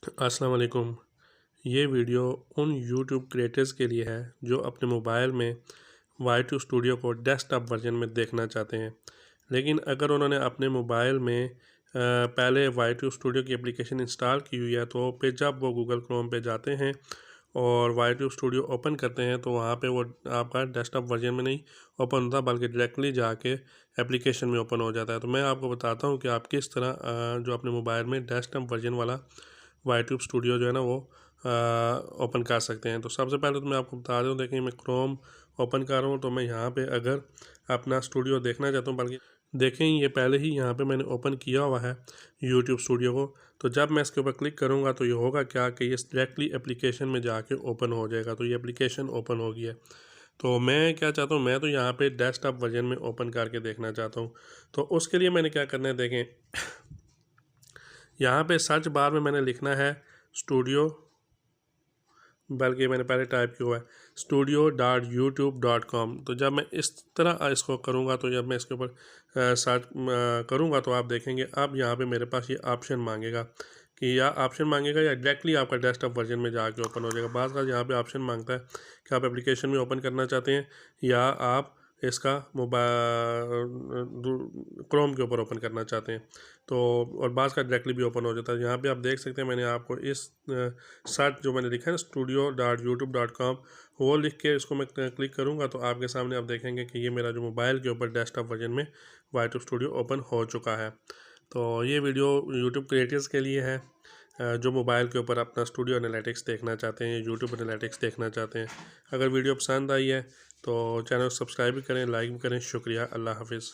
अस्सलाम वालेकुम। ये वीडियो उन यूट्यूब क्रिएटर्स के लिए है जो अपने मोबाइल में Y2 स्टूडियो को डेस्कटॉप वर्जन में देखना चाहते हैं, लेकिन अगर उन्होंने अपने मोबाइल में पहले Y2 स्टूडियो की एप्लीकेशन इंस्टॉल की हुई है तो फिर जब वो गूगल क्रोम पे जाते हैं और Y2 स्टूडियो ओपन करते हैं तो वहाँ पे वो आपका डेस्कटॉप वर्जन में नहीं ओपन होता बल्कि डायरेक्टली जाके एप्लीकेशन में ओपन हो जाता है। तो मैं आपको बताता हूँ कि आप किस तरह जो अपने मोबाइल में डेस्कटॉप वर्जन वाला Y2 स्टूडियो जो है ना वो ओपन कर सकते हैं। तो सबसे पहले तो मैं आपको बता दूं, देखिए मैं क्रोम ओपन कर रहा हूँ। तो मैं यहाँ पे अगर अपना स्टूडियो देखना चाहता हूँ, बल्कि देखें ये पहले ही यहाँ पे मैंने ओपन किया हुआ है यूट्यूब स्टूडियो को। तो जब मैं इसके ऊपर क्लिक करूँगा तो ये होगा क्या कि ये डायरेक्टली एप्लीकेशन में जाके ओपन हो जाएगा। तो ये एप्लीकेशन ओपन हो गया है। तो मैं क्या चाहता हूँ, मैं तो यहाँ पे डेस्कटॉप वर्जन में ओपन करके देखना चाहता हूँ। तो उसके लिए मैंने क्या करना है, देखें यहाँ पे सर्च बार में मैंने लिखना है स्टूडियो, बल्कि मैंने पहले टाइप किया हुआ है studio.youtube.com। तो जब मैं इस तरह इसको करूँगा, तो जब मैं इसके ऊपर सर्च करूँगा तो आप देखेंगे अब यहाँ पे मेरे पास ये ऑप्शन मांगेगा कि या ऑप्शन मांगेगा या डायरेक्टली आपका डेस्कटॉप वर्जन में जाके ओपन हो जाएगा। बाज़ बार यहाँ पे ऑप्शन मांगता है कि आप एप्लीकेशन में ओपन करना चाहते हैं या आप इसका मोबाइल क्रोम के ऊपर ओपन करना चाहते हैं। तो और बाज़ का डायरेक्टली भी ओपन हो जाता है। यहाँ पे आप देख सकते हैं मैंने आपको इस सर्च जो मैंने लिखा है ना studio.youtube.com, वो लिख के इसको मैं क्लिक करूँगा तो आपके सामने आप देखेंगे कि ये मेरा जो मोबाइल के ऊपर डेस्कटॉप वर्जन में Y2 स्टूडियो ओपन हो चुका है। तो ये वीडियो यूट्यूब क्रिएटर्स के लिए है जो मोबाइल के ऊपर अपना स्टूडियो एनालिटिक्स देखना चाहते हैं, यूट्यूब एनालिटिक्स देखना चाहते हैं। अगर वीडियो पसंद आई है तो चैनल सब्सक्राइब भी करें, लाइक भी करें। शुक्रिया। अल्लाह हाफिज़।